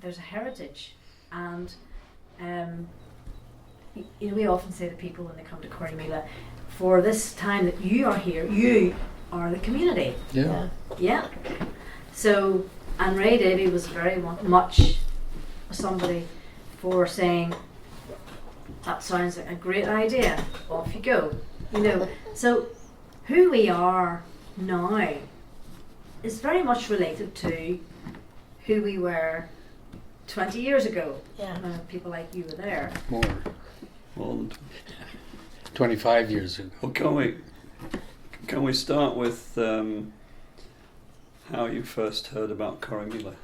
there's a heritage, and we often say to people when they come to Corrymeela, for this time that you are here, you are the community. Yeah. So, and Ray Davy was very much somebody for saying, that sounds like a great idea, off you go. So who we are now is very much related to who we were 20 years ago. Yeah. People like you were there. More than 25 years ago. Well, can we start with how you first heard about Corrymeela?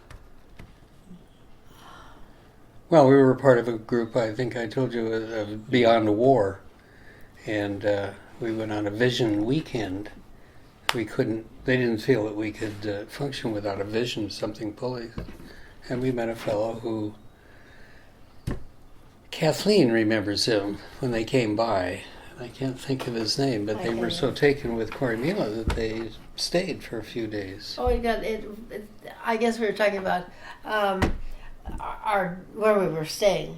Well, we were part of a group, I think I told you, of Beyond the War. And we went on a vision weekend. They didn't feel that we could function without a vision, something pulling. And we met a fellow who, Kathleen remembers him when they came by. I can't think of his name, but they were so taken with Corrymeela that they stayed for a few days. Oh, I guess we were talking about where we were staying.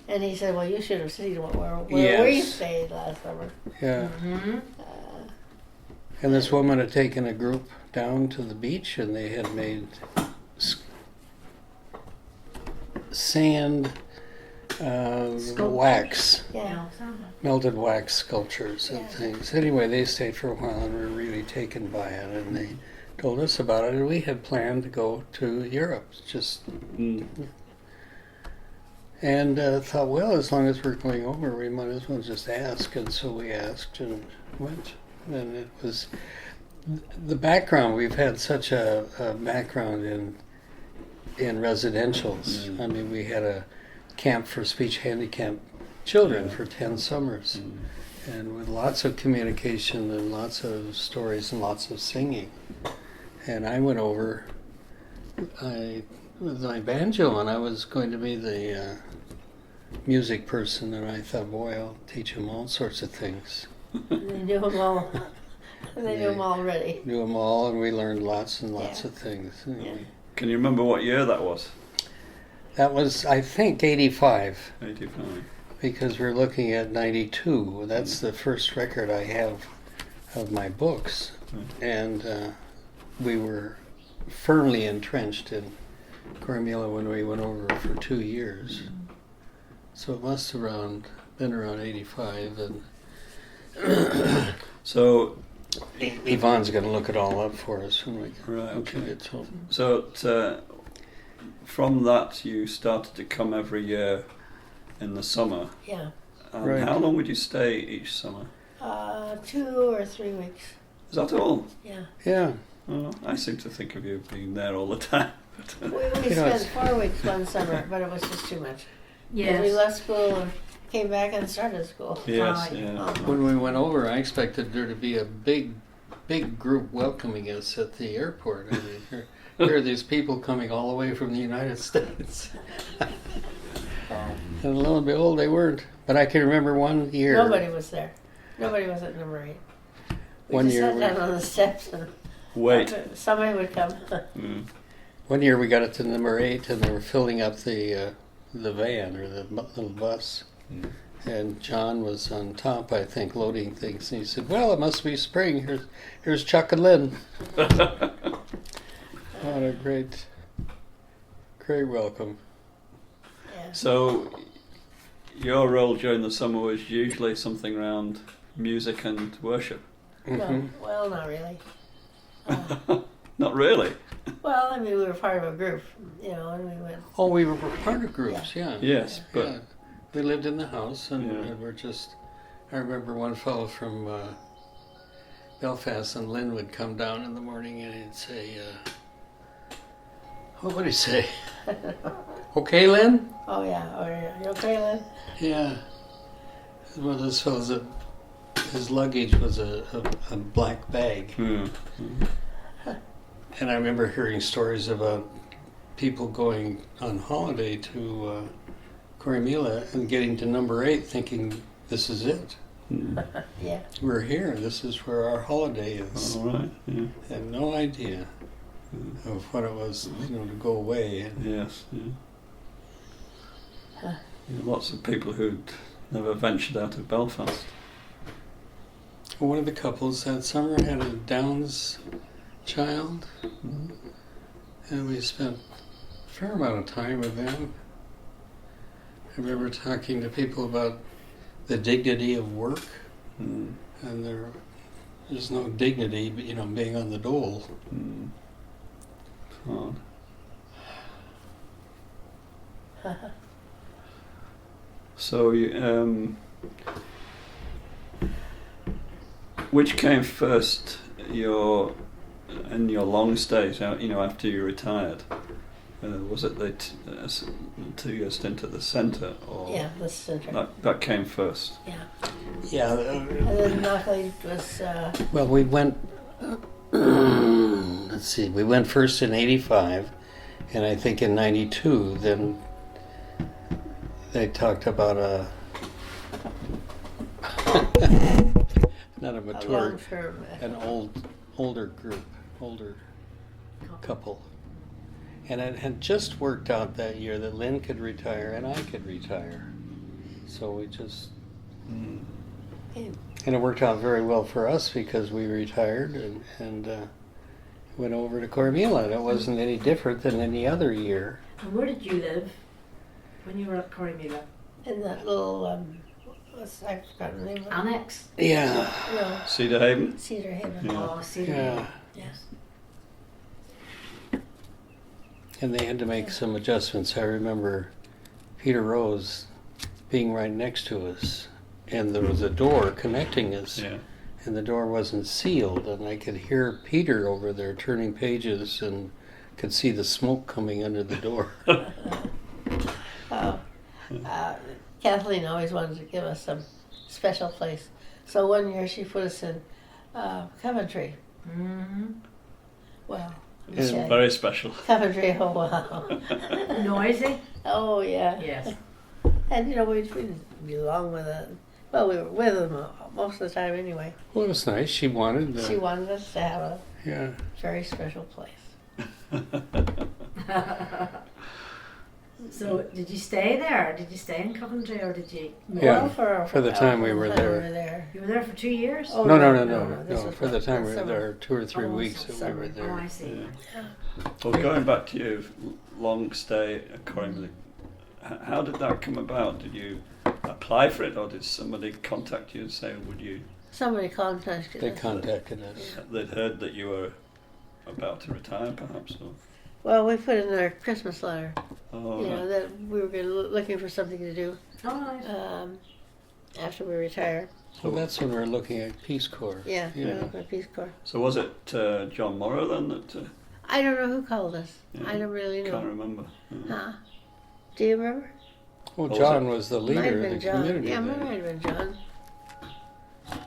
And he said, well, you should have seen where we stayed last summer. Yeah. Mm-hmm. And this woman had taken a group down to the beach, and they had made sand wax, melted wax sculptures and things. Anyway, they stayed for a while and were really taken by it, and they told us about it, and we had planned to go to Europe, and thought, well, as long as we're going over, we might as well just ask, and so we asked and went. And it was the background. We've had such a background in residentials. I mean, we had a camp for speech handicapped children for 10 summers, and with lots of communication and lots of stories and lots of singing. And I went over with my banjo, and I was going to be the music person, and I thought, boy, I'll teach them all sorts of things. They knew them all. They knew them already. Knew them all, and we learned lots and lots of things. Anyway. Can you remember what year that was? That was, I think, 85. 85. Because we're looking at 92. That's the first record I have of my books. And we were firmly entrenched in Corrymeela when we went over for 2 years. So it must have been around 85. And so Yvonne's going to look it all up for us when we get to it. So from that, you started to come every year in the summer. Yeah. Right. How long would you stay each summer? 2 or 3 weeks. Is that all? Yeah. Yeah. Oh, I seem to think of you being there all the time. We spent 4 weeks one summer, but it was just too much. Yes. We left school and came back and started school. Yes, yeah. When we went over, I expected there to be a big group welcoming us at the airport. I mean, here are these people coming all the way from the United States. And lo and behold, they weren't. But I can remember one year. Nobody was there. Nobody was at number 8. One just year sat down on the steps and wait. Somebody would come. One year we got it to number 8, and they were filling up the van or the little bus. And John was on top, I think, loading things. And he said, well, it must be spring. Here's Chuck and Lynn. What a great welcome. Yeah. So your role during the summer was usually something around music and worship? No, well, not really. Not really? Well, I mean, we were part of a group, and we went. Oh, we were part of groups, yeah. Yes, but... Yeah. We lived in the house, and we're just... I remember one fellow from Belfast, and Lynn would come down in the morning, and he'd say, what would he say? Okay, Lynn? Oh, yeah. You okay, Lynn? Yeah. One of those fellows that his luggage was a black bag. And I remember hearing stories about people going on holiday to Corrymeela and getting to number 8 thinking, this is it. Yeah. We're here. This is where our holiday is. All right. Yeah. I had no idea of what it was, to go away. Yes. Yeah. Lots of people who'd never ventured out of Belfast. One of the couples that summer had a Downs child, and we spent a fair amount of time with them. I remember talking to people about the dignity of work, and there's no dignity, being on the dole. Hard. So, which came first, your long stays out? After you retired, was it the 2-year stint at the centre, or the centre? That came first. Yeah. Yeah. And then Knockley was. Well, we went. Let's see. We went first in '85, and I think in '92. Then they talked about not a mature, an older couple. And it had just worked out that year that Lynn could retire and I could retire. So we just... And it worked out very well for us because we retired and went over to Corrymeela. And it wasn't any different than any other year. And where did you live when you were at Corrymeela? In that little, I forgot the name of it. Annex? Yeah. No, Cedar Haven? Cedar Haven. Yeah. Oh, Cedar Yeah. Haven. Yes. And they had to make some adjustments. I remember Peter Rose being right next to us, and there was a door connecting us, and the door wasn't sealed, and I could hear Peter over there turning pages and could see the smoke coming under the door. Kathleen always wanted to give us some special place. So one year she put us in Coventry. Mm-hmm. Well, It's very special. Coventry, oh wow. Noisy? Oh yeah. Yes. And we didn't belong with it. Well, we were with them most of the time anyway. Well, it was nice. She wanted She wanted us to have a yeah. very special place. So, did you stay there? Did you stay in Coventry, or did you? Yeah, Well, for the time we were there. You were there for 2 years. Oh, No. This was For the time we were summer. there, 2 or 3 Oh, weeks that we summer. were Oh, there. I see. Yeah. Well, going back to your long stay at Corrymeela, how did that come about? Did you apply for it, or did somebody contact you and say, would you? Somebody contacted They us. contacted us. They'd heard that you were about to retire, perhaps, or? Well, we put in our Christmas letter, Oh, right. that we were looking for something to do Oh, nice. after we retire. Well, that's when we were looking at Peace Corps. Yeah, we Yeah. were looking at Peace Corps. So was it John Morrow then that? I don't know who called us. Yeah, I don't really Can't know. remember. Yeah. Huh? Do you remember? Well, What was John it? was the Might leader have of the been John. community. Yeah, then. might have been John.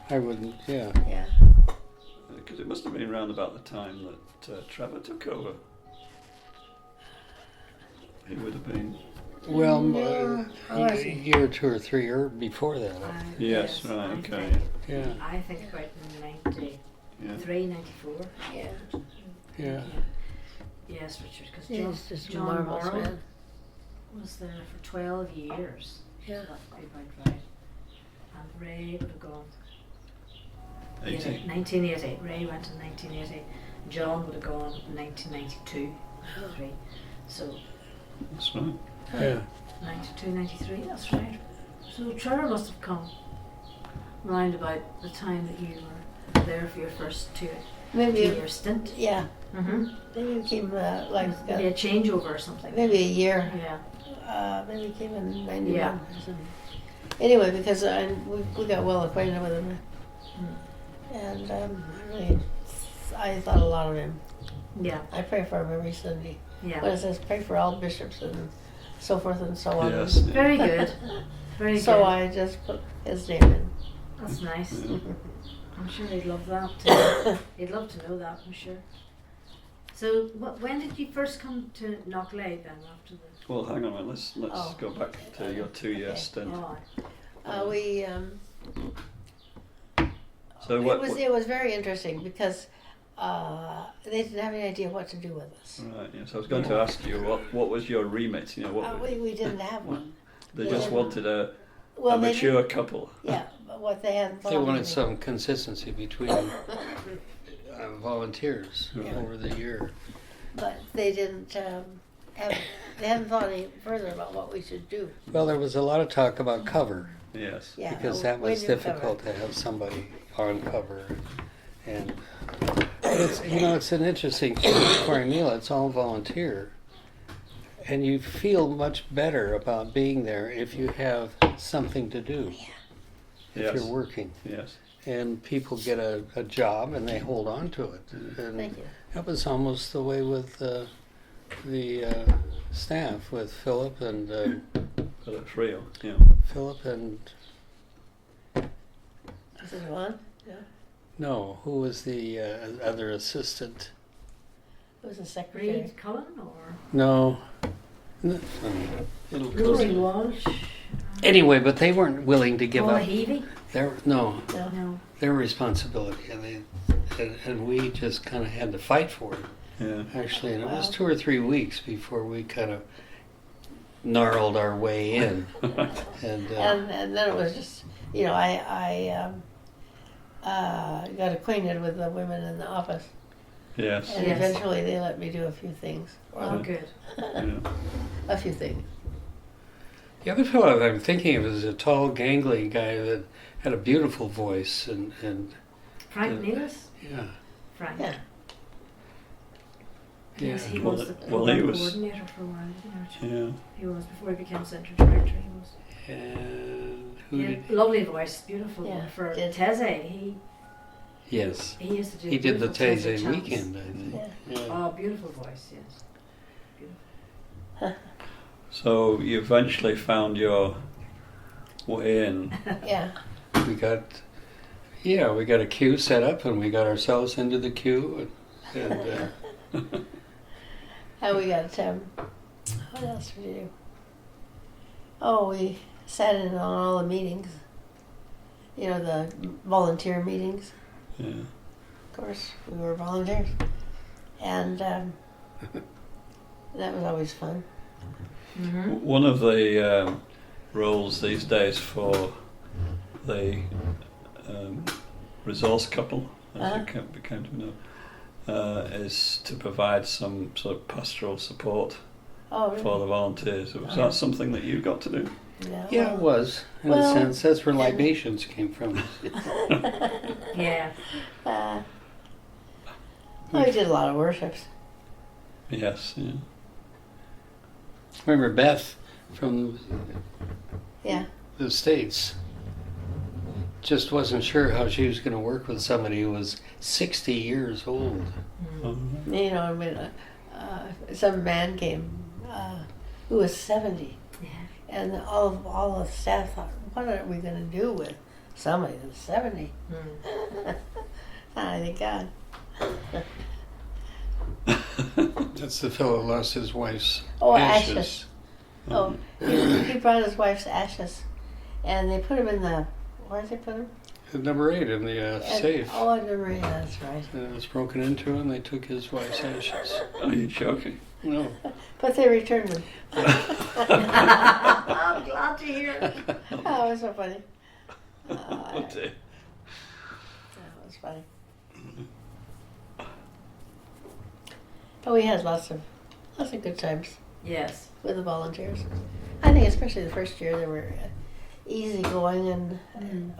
I wouldn't, yeah. Yeah. Because it must have been around about the time that Trevor took over. He would have been. Well, Yeah. a year, 2 or 3 or before that. Yes, right, I okay. think- Yeah, I think about 93, Yeah. 94. Yeah. yeah. Yes, Richard, because He's just a John marvelous Morrow man. was there for 12 years. Yeah. So that would be about right. And Ray would have gone. 80. 1980. Ray went in 1980. John would have gone in 1992. 93. So That's right. Yeah. 92, 93, that's right. So Trevor must have come round about the time that you were there for your first Maybe. 2-year stint. Yeah. Mm-hmm. Maybe it came Maybe a changeover or something. maybe a year. Yeah. Maybe it came in 91 Yeah. or something. Anyway, because we got well acquainted with him, and I thought a lot of him. Yeah. I pray for him every Sunday. Yeah. But it says pray for all bishops and so forth and so on. Yes. Yeah. Very good. Very So good. I just put his name in. That's nice. Yeah. I'm sure he'd love that too. He'd love to know that, I'm sure. So, when did you first come to Knockley then after the... Well, hang on a minute. Let's Oh. go back to your 2-year Okay. stint. Oh, We So what? it was very interesting because they didn't have any idea what to do with us. Right. Yes. I was going to ask you what was your remit. You know what? We didn't have one. They just wanted a Well, they mature didn't- couple. Yeah, but what they hadn't thought They of wanted it. some consistency between volunteers Yeah. over the year. But they didn't they hadn't thought any further about what we should do. Well, there was a lot of talk about cover Yes. Yeah, because we that was knew difficult cover. to have somebody on cover. And it's, you know, it's an interesting thing with Corrymeela. It's all volunteer. And you feel much better about being there if you have something to do, if Yes. you're working. Yes. And people get a job and they hold on to it. And Thank you. that was almost the way with the staff, with Philip and For the trio. Yeah. Philip and Is it Yvonne? Yeah. no, who was the other assistant? It was a secretary. Reed Cullen or No. Rory Walsh? Anyway, but they weren't willing to give Paula up Heavey? their No. No. their responsibility, and we just kind of had to fight for it. Yeah. Actually, and it was Wow. 2 or 3 weeks before we kind of gnarled our way in. And And then it was just, you know, I got acquainted with the women in the office, Yes. and Yes. eventually they let me do a few things. Oh, good. Yeah. A few things. the other fellow that I'm thinking of is a tall, gangly guy that had a beautiful voice, and Frank Yeah. Neelis? yeah, Frank. Yeah. Yes, he Well, was the well, he program was- coordinator for a while, isn't he? Yeah. He was before he became centre director. He was. and who Yeah, did? lovely voice, beautiful. Yeah, For did. Teze, Yes, he used to do. he did the beautiful Taizé chants. weekend, I think. Yeah. Yeah. Oh, beautiful voice, yes. Beautiful. So you eventually found your way in. Yeah. We got a queue set up, and we got ourselves into the queue, and And we got, what else did we do? Oh, we sat in on all the meetings. You know, the volunteer meetings. Yeah. Of course, we were volunteers. And that was always fun. Mm-hmm. One of the roles these days for the resource couple, as it became to know, is to provide some sort of pastoral support Oh, really? for the volunteers. Was that something that you got to do? No. yeah, it was in Well, a sense. That's where libations came from. Yeah. We did a lot of worships. Yes. Yeah. Remember Beth from Yeah. the States just wasn't sure how she was going to work with somebody who was 60 years old. You know, I mean, some man came who was 70. Yeah. And all the staff thought, what are we going to do with somebody that's 70? Mm. I thank God. That's the fellow who lost his wife's Oh, ashes. ashes. Oh, he brought his wife's ashes, and they put him in the, where did they put him? Number 8 in the And- safe. Oh, I never, yeah, that's right. And it was broken into, and they took his wife's ashes. Are you joking? No. But they returned them. I'm glad to hear it. Oh, it was so funny. Oh dear. That was funny. But we had lots of good times Yes. with the volunteers. I think especially the first year they were easygoing and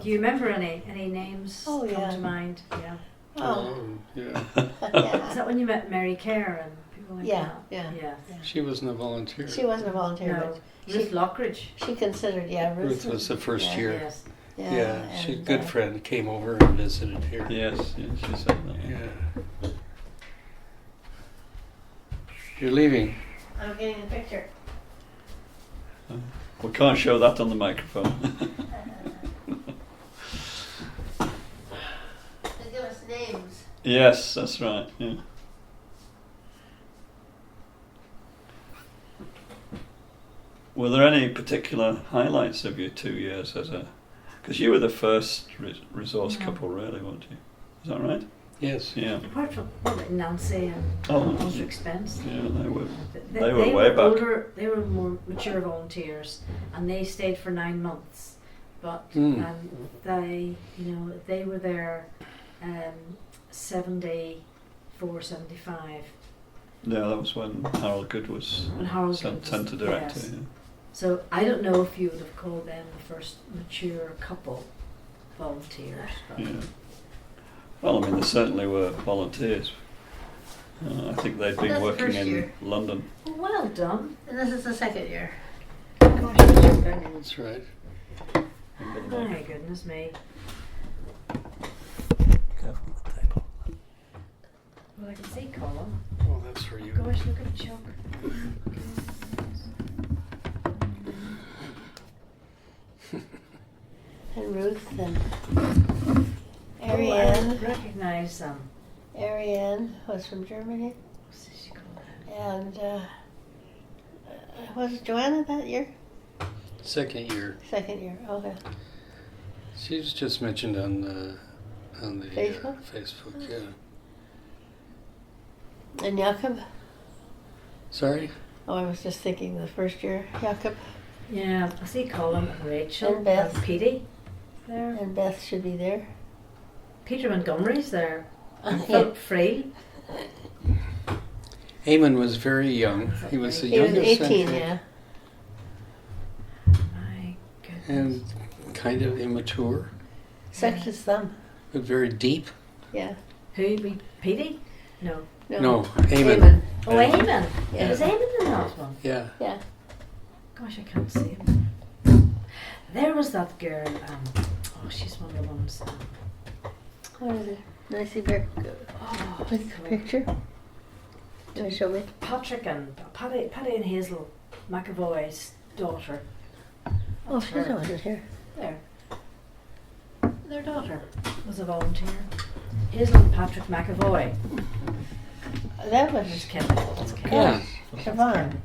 Do you remember any names Oh, come yeah. to mind? Yeah. oh Yeah. Is yeah, that when you met Mary Kerr and people like yeah, that? yeah. Yeah. She wasn't a volunteer. She wasn't a volunteer, No. Ruth Lockridge. but she considered Ruth was the first yeah, year. Yes. Yeah, she's a and, good friend. Came over and visited here. Yes. Yes. She said that. Yeah. You're leaving. I'm getting a picture. We can't show that on the microphone. They give us names. Yes, that's right. Yeah. Were there any particular highlights of your 2 years as a? Because you were the first resource Yeah. couple, really, weren't you? Is that right? Yes. Yeah. Apart from what about Nancy and Oh, Ulster Expense. yeah, they were. They, They were way back. older. They were more mature volunteers, and they stayed for 9 months. But they, they were there 74, 75. Yeah, that was when Harold Good was When Harold Good was- centre director. yes. Yeah. So I don't know if you would have called them the first mature couple volunteers. But Yeah. Well, I mean, they certainly were volunteers. I think they'd been That's the working first in year. London. Well done. And this is the second year. Gosh, that's your back. That's right. My goodness me. Careful with the table. Well, I can see Colin. Oh, that's for you. Gosh, look at Chuck. And Ruth and Oh, I Ariane. recognise them. Ariane was from Germany. What's she called? And was Joanna that year? Second year. Second year. Okay. She was just mentioned on the Facebook? Facebook, yeah. And Jakob? Sorry? Oh, I was just thinking the first year. Jakob Yeah, I see Colin and Rachel And Beth. Petey there. and Beth should be there. Peter Montgomery's there. And Yeah. Philip Free. Eamon was very young. He was the He was youngest, 18, I think, yeah. My goodness. and kind of immature, Sucked his thumb. but very deep. Yeah. Who? Petey? No. No, Eamon. Eamon. Oh, Eamon. Yeah. Was Eamon in that one? Yeah. Yeah. Gosh, I can't see him. There was that girl. She's one of the ones. What is it? Nicely very good. Oh, What's the picture? Do you want to show me? Patty and Hazel McAvoy's daughter. Oh, she's her. not here. There. Their daughter was a volunteer. Hazel and Patrick McAvoy. That There's was Kevin. That's Kevin. Yeah. Siobhan.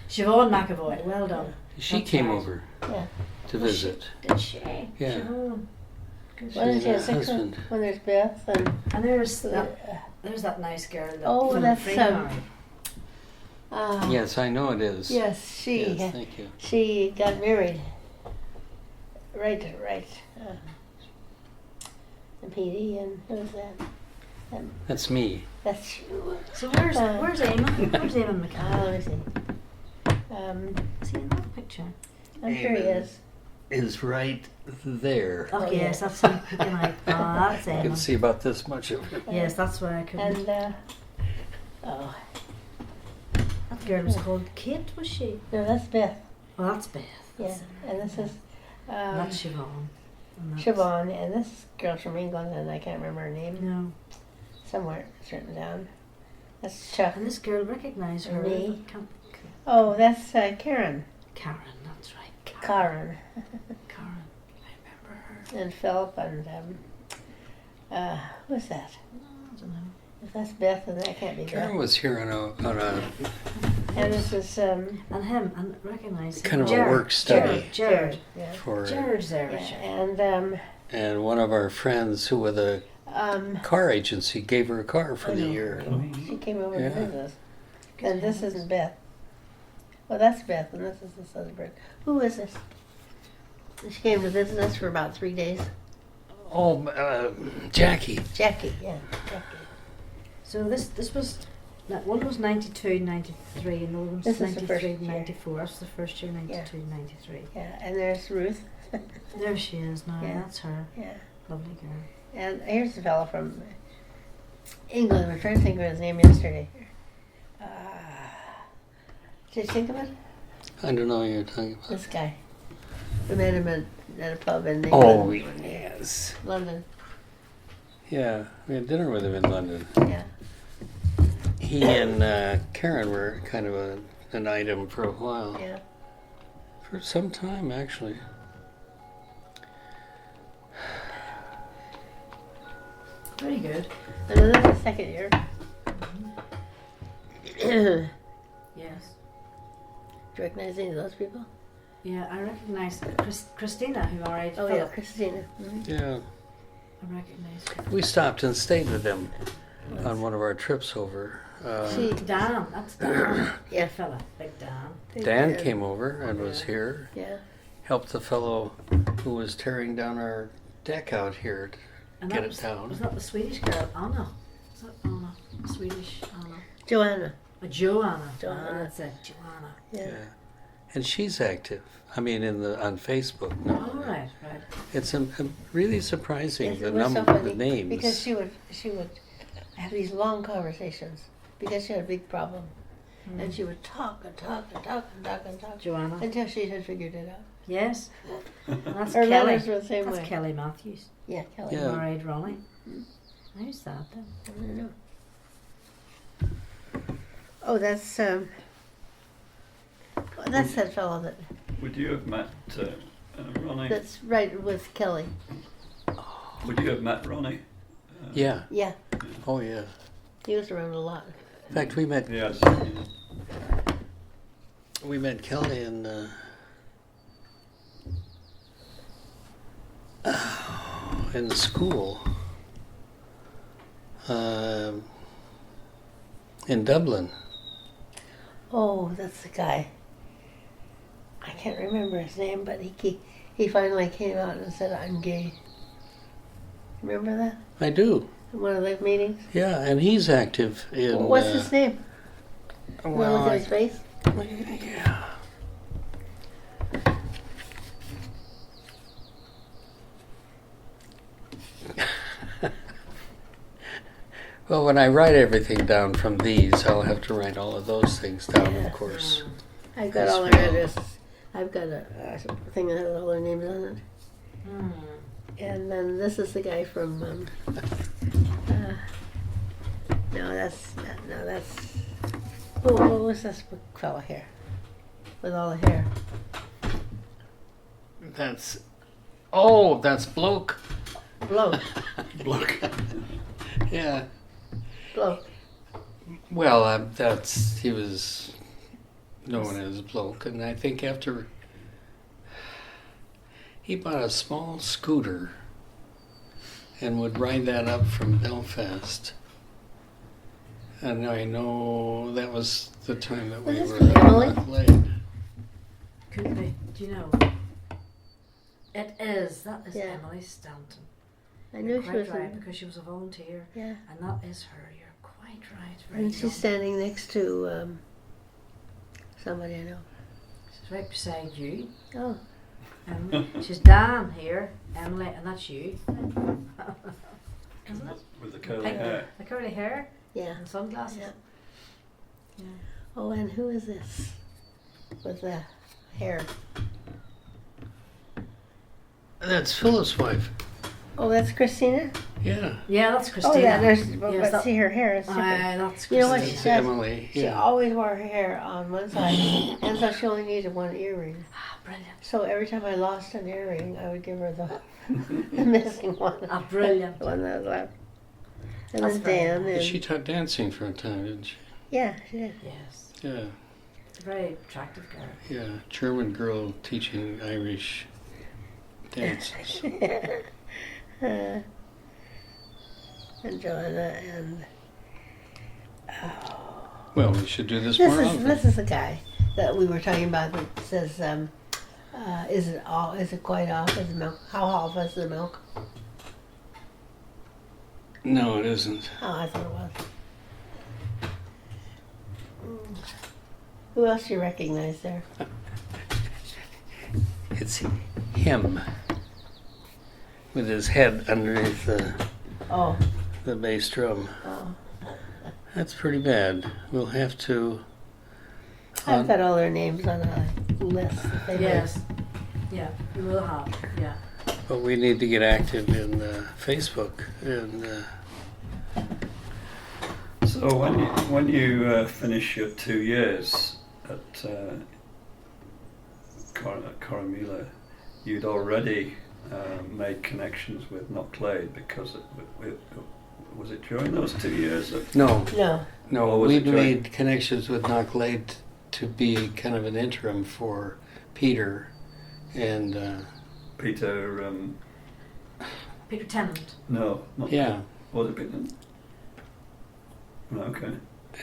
Siobhan McAvoy. Well done. She That's came right. over Yeah. to visit. Did she? Yeah. Siobhan. Good. When is She's she a a six husband. when there's Beth and And there's that nice girl. That Oh, Philip that's, Free um, married. Yes, I know it is. yes, Yes, thank you. she got married. Right. And Petey and who was that? That's me. That's you. So where's Eamon? Where's Eamon Let McAvoy? me see. Is he in that picture? I'm sure he is. Is right there. Oh, Oh, yes, yeah. that's him picking out. Oh, that's You can Eamon. see about this much of it. Yes, that's why I couldn't. And oh That girl was called Kate, was she? no, that's Beth. Oh, that's Beth. Yeah, That's it. and this is That's Siobhan. And that's- Siobhan, and this girl's from England, and I can't remember her name. No. Somewhere it's written down. That's Chuck. And this girl recognised her. Me. but can't- Oh, that's Karen. Karen, that's right. Karen. Karen. I remember her. And Philip and who's that? No, I don't know. If that's Beth, then that can't be Karen Beth. was here on a And this is And him, and recognise him. kind of Jared. a work study Jared. Yeah. for, Jared's there. Yeah, Richard. and one of our friends who with a car agency gave her a car for I the know. year. She came over Yeah. to visit us. And this isn't Beth. Well, that's Beth, and this is this other bird. Who is this? She came to visit us for about 3 days. Oh, Jackie. Jackie, yeah, Jackie. So this was, one was 92, 93, and the other one was This is the first 93, year. 94. That's the first year, 92, 93. Yeah, and there's Ruth. There she is now. Yeah. That's her. Yeah. Lovely girl. And here's the fellow from England. We're trying to think of his name yesterday. Did you think of it? I don't know what you're talking about. This guy. We met him at a pub in Oh, England, yes. London. Yeah, we had dinner with him in London. Yeah. He and Karen were kind of an item for a while. Yeah. For some time, actually. Very good. And then that's the second year. Do Yes. you recognize any of those people? Yeah, I recognise Christina, who married Oh, yeah, Philip. Christina. Mhm. Yeah. I recognise her. We stopped and stayed with them on one of our trips over. Dan, that's Dan. Yeah. Fella, big Dan. Dan came over and was Yeah. here. Yeah. Helped the fellow who was tearing down our deck out here to And get that it was, down. was that the Swedish girl, Anna? Was that Anna? Swedish Anna? Joanna. Joanna. Joanna. That's it, Joanna. Yeah. And she's active. I mean, on Facebook now. All right, right. It's really surprising Yes, the it was so number of funny, the names. because she would have these long conversations because she had a big problem, and she would talk and talk and talk and talk and talk Joanna. until she had figured it out. Yes. And that's Her Kelly. letters were the same That's way. Kelly Matthews. Yeah, Kelly. Yeah. Married Ronnie. Who's that then? I don't know. Oh, that's that fellow Would you have met Ronnie? that's right with Kelly. Would you have met Ronnie? Yeah. Yeah, Oh, yeah. he was around a lot. In fact, we met Yes. Kelly in the school in Dublin. Oh, that's the guy. I can't remember his name, but he finally came out and said, "I'm gay." Remember that? I do. In one of the meetings? Yeah, and he's active in. What's his name? Well, Look at his face? yeah. Well, when I write everything down from these, I'll have to write all of those things down, Yeah. of course. I've got As all their well. addresses. I've got a thing that has all their names on it. And then this is the guy from. No, that's. What was this fella here? With all the hair. That's Bloke. Bloke. Look. Yeah. Bloke. Well, he was known as Bloke, and I think after he bought a small scooter and would ride that up from Belfast. And I know that was the time that we Was were this Emily? late. Could be. Do you know? It is. That is Yeah. Emily Stanton. I knew she Quite was. right, because she was a volunteer. Yeah. And that is her. You're quite right. Very And she's young. standing next to somebody I know. She's right beside you. Oh. She's Dan here, Emily, and that's you. Isn't it? With the curly Pink, hair. the curly hair Yeah. and sunglasses. Yeah. Yeah. Oh, and who is this? With the hair. That's Phyllis' wife. Oh, that's Christina? Yeah. Yeah, that's Christina. Oh, yeah, there's, Yes, but that- see her hair is different. that's You know what Christina. she says? Emily. She Yeah. always wore her hair on one side, and so she only needed one earring. Ah, brilliant. So every time I lost an earring, I would give her the missing one. Ah, brilliant. The one that was left. And That's then very Dan. nice. And, She taught dancing for a time, didn't she? yeah, she did. Yes. Yeah. A very attractive girl. Yeah. German girl teaching Irish dances. And Joanna and Well, we should do this this more is often. this is the guy that we were talking about that says, is it quite off? Is the milk? How off is the milk? No, it isn't. Oh, I thought it was. Who else do you recognize there? It's him with his head underneath Oh, the bass drum. oh. That's pretty bad. We'll have to. I've got all their names on a list. that they Yes. Yeah, you will have. Yeah. But we need to get active in Facebook and. So when you finish your 2 years at Corrymeela, you'd already made connections with Knocklade because was it during those 2 years? No, No. no, Or was we it during- made connections with Knocklade to be kind of an interim for Peter and Peter Peter Tennant. No, not Yeah. Was it Peter? Right, okay.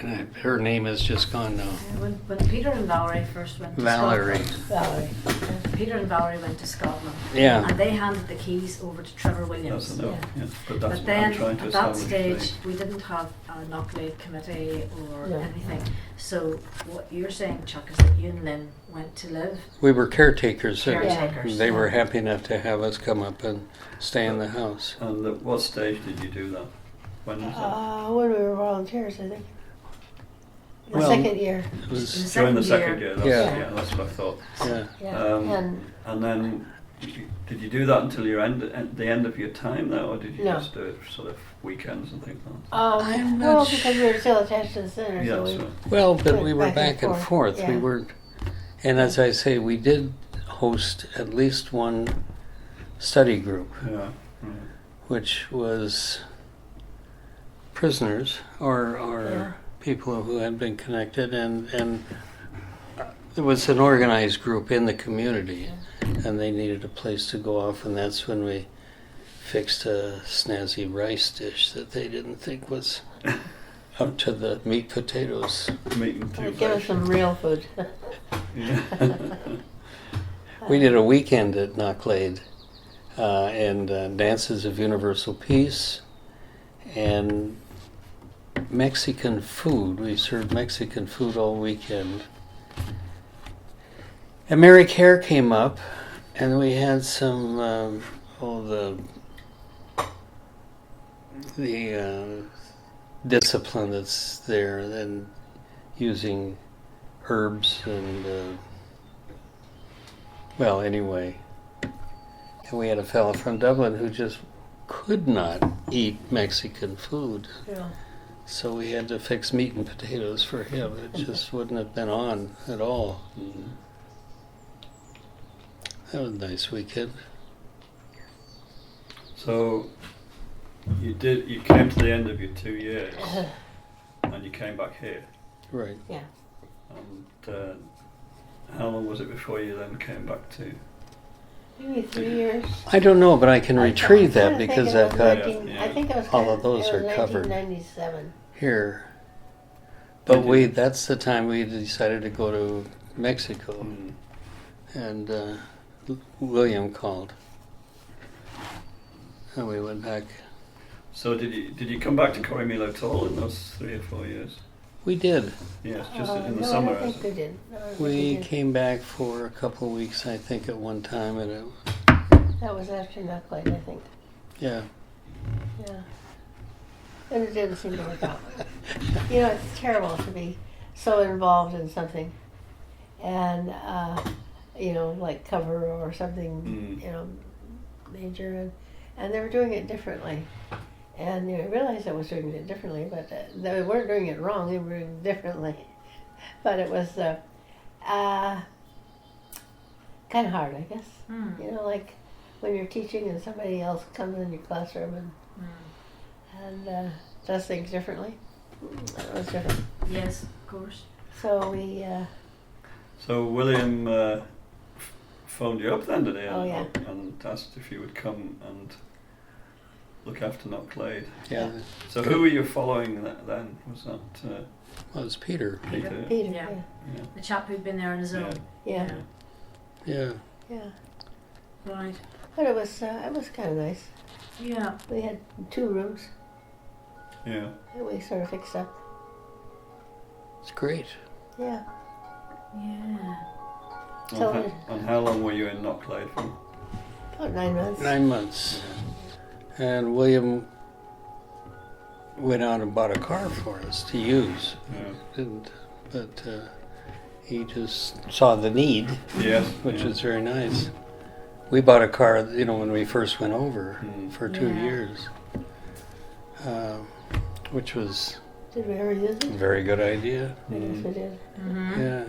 And her name is just gone now. When Peter and Valerie first went to Valerie. Scotland, Valerie. Peter and Valerie went to Scotland, Yeah. and they handed the keys over to Trevor That's Williams. a no. Yeah. Yeah. But that's But what I'm then trying to at that establish. stage, we didn't have a Knocklead committee or No. anything. So what you're saying, Chuck, is that you and Lynn went to live We were caretakers. So caretakers. they were happy enough to have us come up and stay in the house. And at what stage did you do that? When was that? When we were volunteers, I think. The Well, second year. It In was, During the second second year. That's, Yeah. yeah, that's what I thought. yeah. Yeah. And then, did you do that until the end of your time there, or did you No. just do it sort of weekends and things like that? I'm well, not because we were still attached to the center, Yeah, so that's we, right. Well, but Went we were back and forth. We yeah. weren't, and as I say, we did host at least one study group, Yeah. Right. which was prisoners or Yeah. people who had been connected, and there was an organized group in the community, and they needed a place to go off, and that's when we fixed a snazzy rice dish that they didn't think was up to the meat potatoes. Meeting too. give us some real food. Yeah. We did a weekend at Knocklead, and dances of universal peace, and Mexican food. We served Mexican food all weekend. And Mary Care came up, and we had some the discipline that's there, and using herbs and well, anyway. And we had a fellow from Dublin who just could not eat Mexican food. Yeah. So we had to fix meat and potatoes for him. It just wouldn't have been on at all. Mhm. That was a nice weekend. So you came to the end of your 2 years, and you came back here. Right. Yeah. And how long was it before you then came back to? Maybe 3 years. I don't know, but I can retrieve I'm that trying to because think it I've was got 19 I think it was all kind of those it was are covered. 1997. here. But that's the time we decided to go to Mexico. Mm. And William called. And we went back. So did you come back to Corrymeela at all in those 3 or 4 years? We did. Yes, just in the no, summer. I don't think we did. No, I don't think We did. came back for a couple of weeks, I think, at one time, and it, That was after Knocklead, I think. yeah. Yeah. And it didn't seem to work out. You know, it's terrible to be so involved in something and, you know, like cover or something, you know, major, and they were doing it differently. And you know, I realized I was doing it differently, but they weren't doing it wrong, they were doing it differently. But it was kind of hard, I guess. Mm. You know, like when you're teaching and somebody else comes in your classroom and does things differently. It was different. Yes, of course. So we, So William phoned you up then today and asked if you would come and look after Knocklead. Yeah. So who were you following then? Was that Well, it was Peter. Peter? Peter, Yeah. Yeah. The chap who'd been there on his own. yeah, Yeah. yeah. Right. But it was kind of nice. Yeah. We had 2 rooms Yeah. that we sort of fixed up. It's great. Yeah. Yeah. So And how long were you in Knocklead for? about 9 months. 9 months. And William went out and bought a car for us to use. Yeah. But he just saw the need, Yes. which was very nice. We bought a car, you know, when we first went over for 2 Yeah. years, which was Did we ever use a it? very good idea. I guess we did. Mm-hmm. Yeah.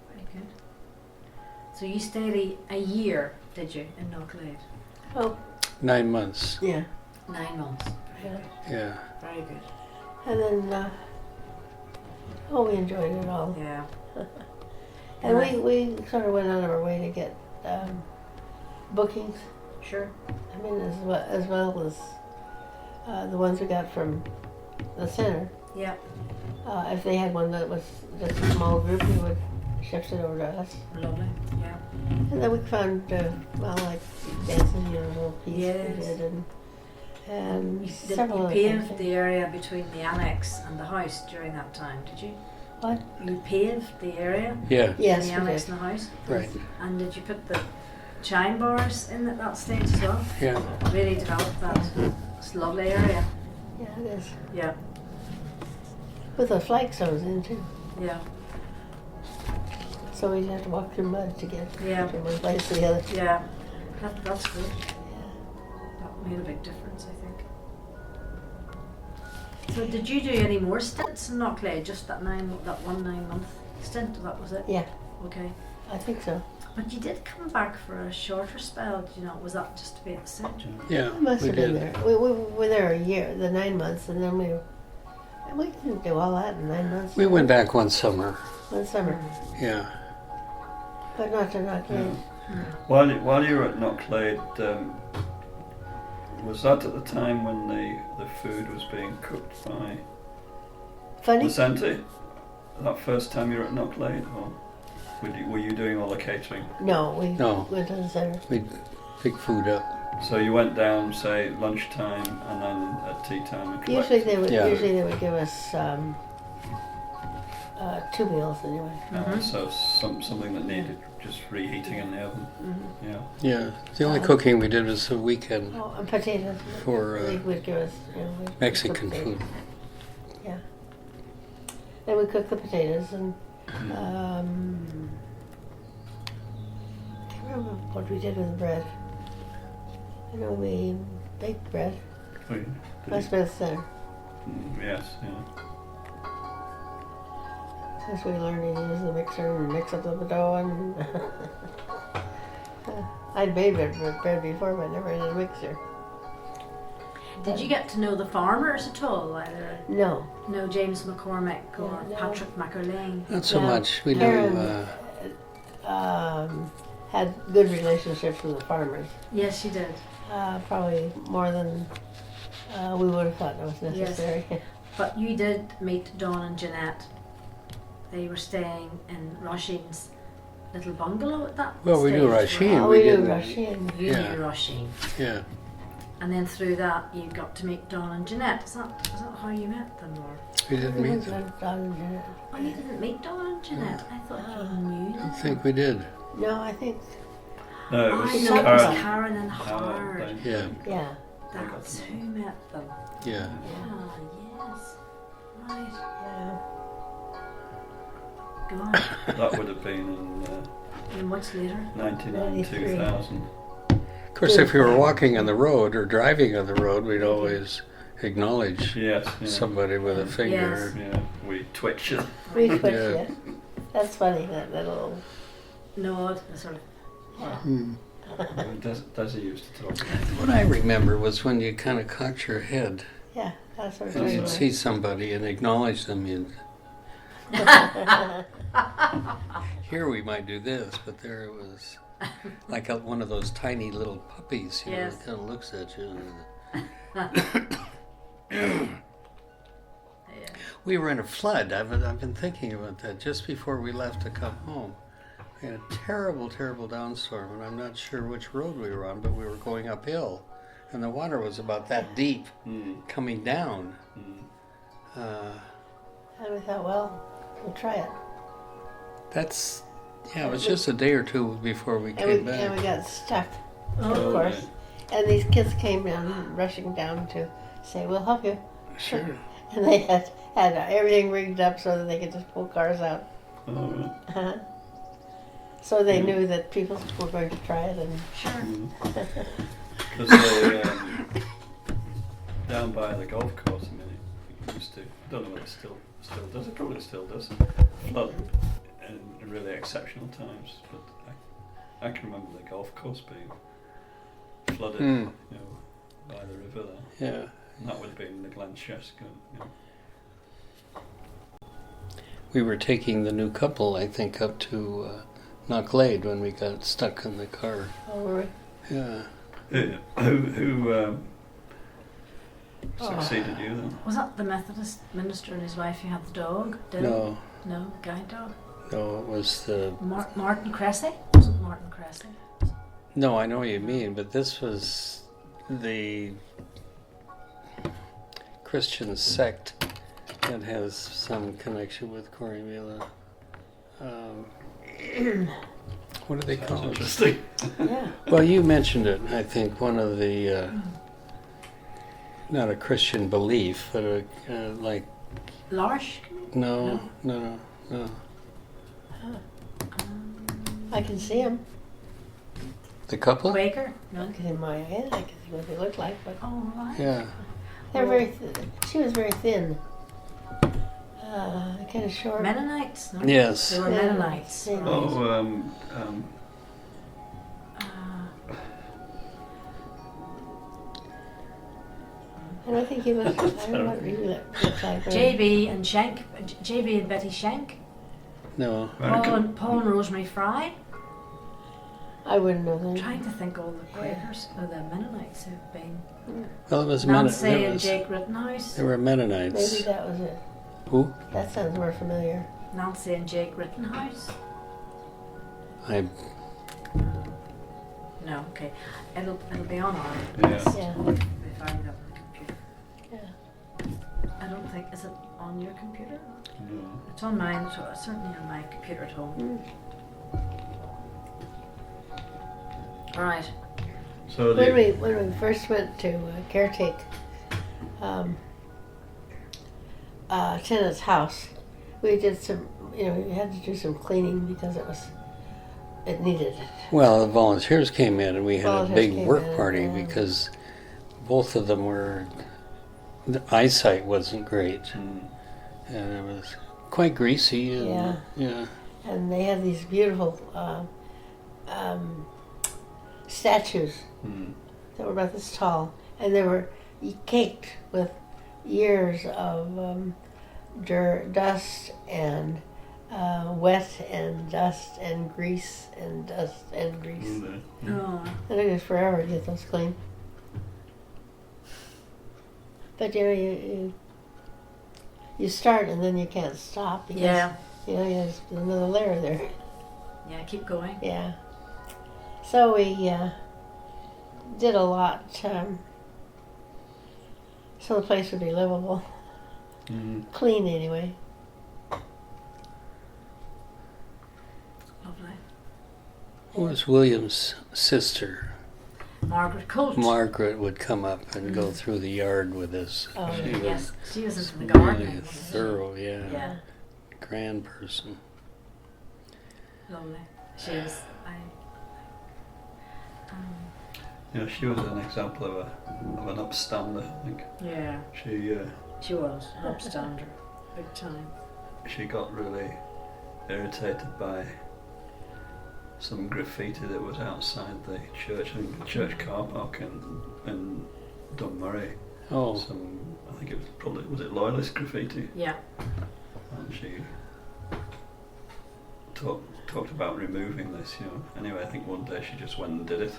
Very good. So you stayed a year, did you, in Knocklead? Oh, 9 months. yeah. 9 months. Yeah. Yeah. Very good. And then, we enjoyed it all. Yeah. And we sort of went out of our way to get bookings. Sure. I mean, as well as the ones we got from the center. Yeah. If they had one that was just a small group, we would shift it over to us. Lovely. Yeah. And then we found, like dancing, little piece Yes. we did, and You several other paved things. the area between the annex and the house during that time, did you? What? You paved the area Yeah, Yes, between the we annex did. and the house? right. And did you put the chime bars in at that stage as well? Yeah. Really developed that. It's a lovely area. Yeah, it is. Yeah. With the flagstones in too. Yeah. So we'd have to walk through mud to get Yeah. from one place to the other. Yeah. That's good. Yeah. That made a big difference, I think. So did you do any more stints in Knockley? Just that 1 9-month stint? That was it? Yeah, Okay. I think so. But you did come back for a shorter spell, was that just to be at the centre? Yeah, We must we have been did. there. We were there a year, the 9 months, and then we didn't do all that in 9 months. We went back one summer. One summer, Yeah. but not to Knockley. While you were at Knocklade, was that at the time when the food was being cooked by Funny? the Senti? That first time you were at Knocklade, or were you doing all the catering? No, we No. went to the center. We'd pick food up. So you went down, say, lunchtime, and then at tea time and collected? Usually they would. Yeah. Usually they would give us 2 meals anyway. So something that needed just reheating in the oven. Mm-hmm. Yeah. Yeah. The only cooking we did was the weekend Oh, and potatoes. for They would give us we'd Mexican cook food. Yeah. Then we cooked the potatoes and I can't remember what we did with the bread. I know we baked bread. Oh, yeah. Must have been at the center. Yes, yeah. Since we learned to use the mixer and mix up the dough and I'd made bread before, but never in a mixer. Did you get to know the farmers at all? Either No. James McCormick or Yeah, no. Patrick McErlane? Not so Yeah. much. We knew. Karen, had good relationships with the farmers. Yes, you did. Probably more than we would have thought was necessary. But you did meet Dawn and Jeanette. They were staying in Roisin's little bungalow at that Well, we knew stage, Roisin. Oh, we we knew didn't- Russian. You Yeah. knew Roisin. Yeah. And then through that, you got to meet Dawn and Jeanette. Is that how you met them? Or We didn't meet them. oh, you didn't meet Dawn and Jeanette? I thought you knew I them. think we did. No, I think, No, it I was know it was Karen. Karen and Howard, Howard. they- Yeah. yeah. That's who met them. Yeah. Ah, yes. Right. Yeah. God. That would have been in And what's later? 99, 2000. Of course, if we were walking on the road or driving on the road, we'd always acknowledge Yes, yeah. somebody with a finger. Yeah, we twitch it. We switched, Yeah. yeah. That's funny, that little. Nod, sort of. Hmm. Desi used to talk. What I remember was when you kind of cocked your head Yeah, that's what and it you'd was. see somebody and acknowledge them. Here we might do this, but there it was like one of those tiny little puppies, Yes. that kind of looks at you. Yeah. We were in a flood. I've been thinking about that just before we left to come home. We had a terrible, terrible downstorm, and I'm not sure which road we were on, but we were going uphill, and the water was about that deep coming down. And we thought, well, we'll try it. It was just a day or two before we came back. And we got stuck, Oh, of course. And these kids came down, rushing down to say, we'll help you. Sure. And they had everything rigged up so that they could just pull cars out. Oh, right. Uh-huh. So they knew that people were going to try it. And sure. Because they, down by the golf course, I mean, it used to, I don't know whether it still does, it probably still does, flood in really exceptional times, but I can remember the golf course being flooded, by the river there. Yeah. And that would have been the Glen Sheska, We were taking the new couple, I think, up to Knocklade when we got stuck in the car. oh, were we? Yeah. Who succeeded you then? Was that the Methodist minister and his wife who had the dog? Dylan? No, No, guide dog? no, it was the. Martin Cressy? Wasn't Martin Cressy? No, I know what you mean, but this was the Christian sect that has some connection with Corrymeela. What do they Sounds call it? interesting. Yeah. Well, you mentioned it. I think one of the not a Christian belief, but like Larsh? no. I can see them. The couple? Quaker? No. Look in my head, I can see what they look like, but Oh, right. Yeah. they're very. She was very thin. Kind of short. Mennonites? No? Yes. They were Mennonites. Yeah. Right. Oh, And I think he was. I don't know what he looks like. but- JB and Shank, JB and Betty Shank, No. Paul and Rosemary Fry. I wouldn't know I'm them. trying to think all the Quakers or the Mennonites who've been. Well, it was Nancy and Mennonites. Jake Rittenhouse. They were Maybe Mennonites. that was it. Who? That sounds more familiar. Nancy and Jake Rittenhouse. I. No, okay. It'll be on our Yeah. list. Yeah. If I find it on the computer. Yeah. I don't think, is it on your computer? no. It's on mine, so it's certainly on my computer at home. All right. So When we first went to caretake tenant's house, we did some. We had to do some cleaning because it needed it. Well, the volunteers came in and we had a Volunteers big came work in, party yeah. because both of them were. The eyesight wasn't great, and it was quite greasy. And, Yeah. Yeah. And they had these beautiful statues that were about this tall, and they were caked with years of dust and wet and dust and grease and dust and grease. Oh, It took us forever to get those clean. But you start and then you can't stop because yeah. there's another layer there. Yeah, keep going. Yeah. So we did a lot, so the place would be livable, clean anyway. Lovely. It was William's sister. Margaret Colt. Margaret would come up and go through the yard with us. Oh, She was Yes, she was into the really gardening. wasn't she? thorough, yeah. Yeah, Grand person. lovely. She was. She was an example of an upstander. I think Yeah, she was an upstander, big time. she got really irritated by some graffiti that was outside the church, I think the church car park in Dunmurray. Oh, I think it was was it loyalist graffiti, Yeah, and she talked about removing this. Anyway, I think one day she just went and did it.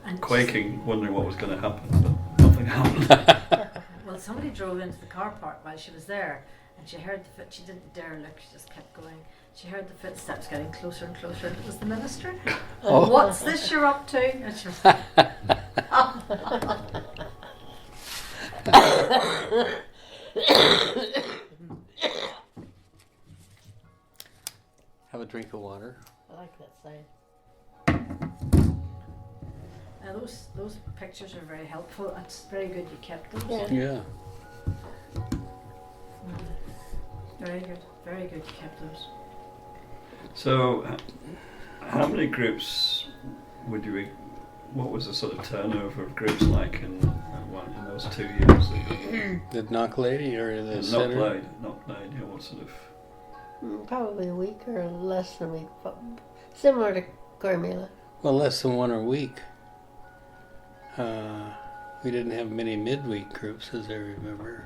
and Quaking, wondering what was going to happen, but nothing happened. Well, somebody drove into the car park while she was there, and she heard the foot. She didn't dare look. She just kept going. She heard the footsteps getting closer and closer, and it was the minister. Oh. What's this you're up to? And she was. have a drink of water. I like that sign. Those pictures are very helpful. It's very good you kept those. Yeah. Yeah. Very good. Very good you kept those. So, how many groups would you? What was the sort of turnover of groups like in those 2 years? The Knock Lady or the Not center? played. What sort of? Probably a week or less than a week, but similar to Corrymeela. Well, less than one a week. We didn't have many midweek groups, as I remember.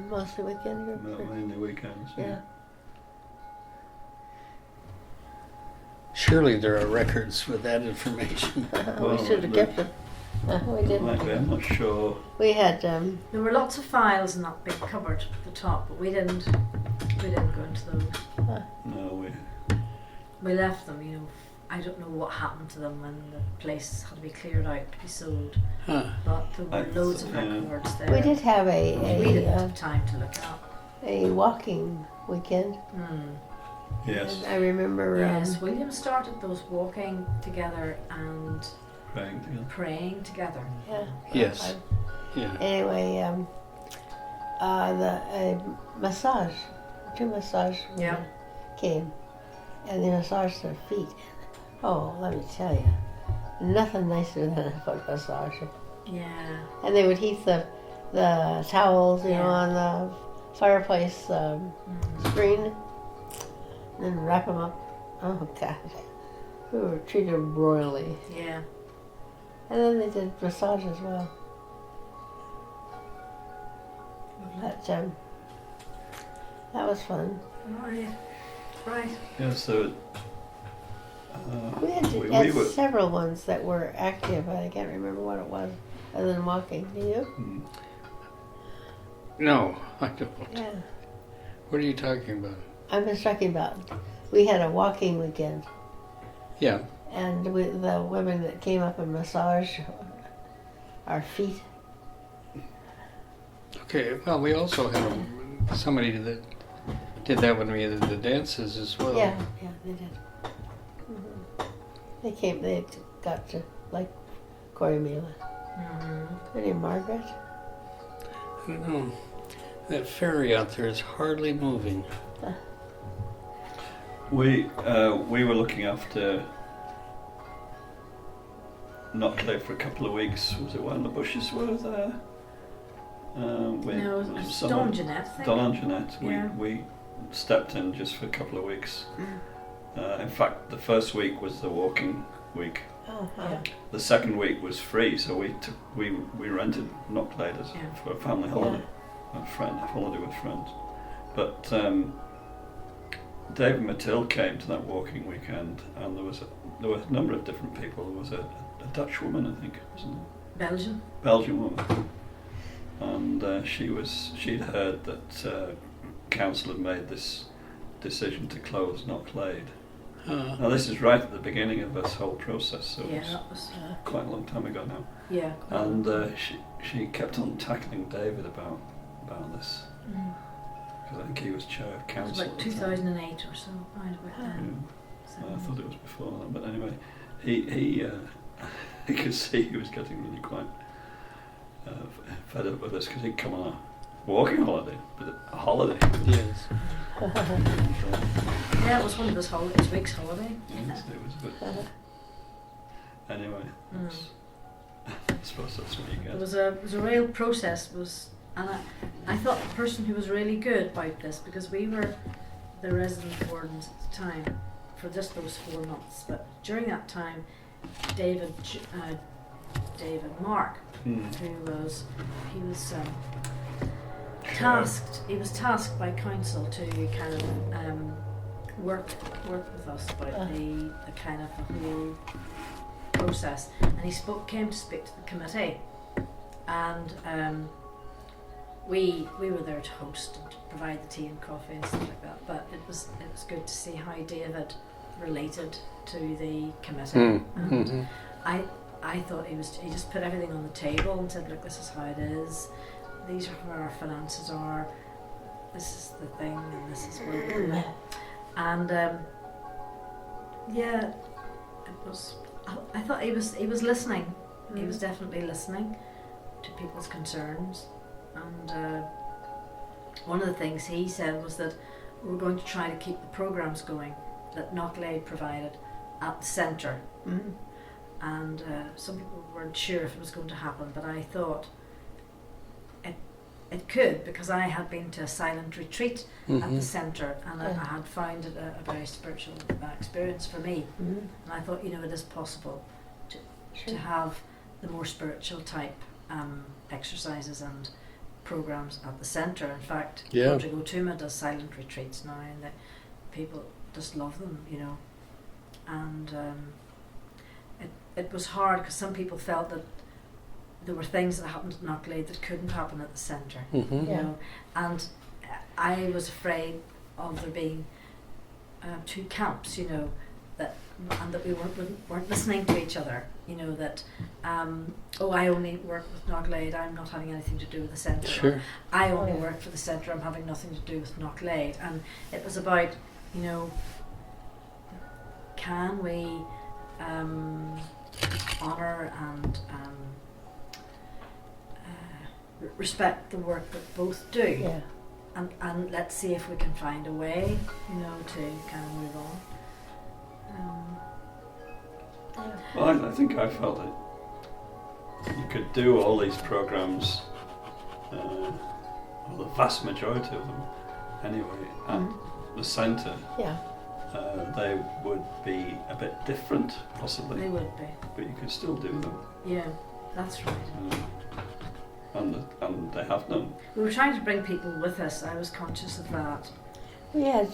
Mostly weekend groups. Mainly weekends. Yeah. Surely there are records with that information. We should have kept them. We didn't. Might be, I'm not sure. We had, There were lots of files in that big cupboard at the top, but we didn't go into those. No, We left them, you know. I don't know what happened to them when the place had to be cleared out to be sold. Huh. But there were loads of records there. we did have we didn't have time to look up. a walking weekend. yes, And I remember, Yes, William started those walking together and praying together. praying together. yeah. Yes. Yeah. Anyway, the massage, 2 massage Yeah. came, and they massaged their feet. Oh, let me tell you, nothing nicer than a foot massage. Yeah. And they would heat the towels, you know, Yeah. on the fireplace screen, and then wrap them up. Oh God, we were treated royally. Yeah. And then they did massage as well. But that was fun. Right. Right. Yeah, so We had, we had were. several ones that were active, but I can't remember what it was, other than walking. Do you? Mm, No, I don't. Yeah. What are you talking about? I'm just talking about, we had a walking weekend, Yeah. and the women that came up and massaged our feet. Okay. Well, we also had somebody that did that when we did the dances as well. Yeah, they did. They came, they got to like Corrymeela. Her name Margaret. I don't know. That ferry out there is hardly moving. we were looking after Knockley for a couple of weeks. Was it when the bushes were there? No, it was Don Jeanette, I think. Don and Jeanette. Yeah. We stepped in just for a couple of weeks. In fact, the first week was the walking week. Oh, Yeah. The second week was free, so we rented Knockley for a family holiday, a holiday with friends. But Dave and Matilda came to that walking weekend, and there were a number of different people. There was a Dutch woman, I think, wasn't it? Belgian woman, and she'd heard that council had made this decision to close Knockley. Now this is right at the beginning of this whole process, so Yeah, it's that was. quite a long time ago now. Yeah. And she kept on tackling David about this, because I think he was chair of It was council. like at the time. 2008 or so, right about then. Yeah. I thought it was before that, but anyway, he you could see he was getting really quite fed up with this, because he'd come on a walking holiday, but a holiday. Yes. Yeah, it was one of his week's holiday. Yes, it was a bit. Anyway, I suppose that's what you get. It was a real process. And I thought the person who was really good about this, because we were the resident wardens at the time for just those 4 months, but during that time, David Mark, he was tasked by council to kind of work with us about the kind of the whole process, and he came to speak to the committee, and we were there to host and to provide the tea and coffee and stuff like that. But it was good to see how David related to the committee, and I thought he just put everything on the table and said, look, this is how it is. These are where our finances are. This is the thing, and this is where we're going. And yeah, it was. I thought he was listening. He was definitely listening to people's concerns. And one of the things he said was that we were going to try to keep the programs going that Knockley provided at the centre. And some people weren't sure if it was going to happen, but I thought it could, because I had been to a silent retreat at the centre, and I had found it a very spiritual experience for me. And I thought, it is possible to have the more spiritual type exercises and programs at the centre. In fact, Rodrigo Tuma does silent retreats now, and people just love them, and it was hard because some people felt that there were things that happened at Knocklade that couldn't happen at the centre, Mm-hmm. you know, and I was afraid of there being two camps, you know, and that we weren't listening to each other, you know, that I only work with Knocklade, I'm not having anything to do with the centre. Sure. I only work for the centre, I'm having nothing to do with Knocklade. And it was about, you know, can we honour and respect the work that both do, Yeah. and let's see if we can find a way, you know, to kind of move on. Well, I think I felt that you could do all these programs, well, the vast majority of them, anyway, at the centre. Yeah. They would be a bit different, possibly, They would be. but you could still do them, Yeah, that's right. and they have done. We were trying to bring people with us, I was conscious of that, We had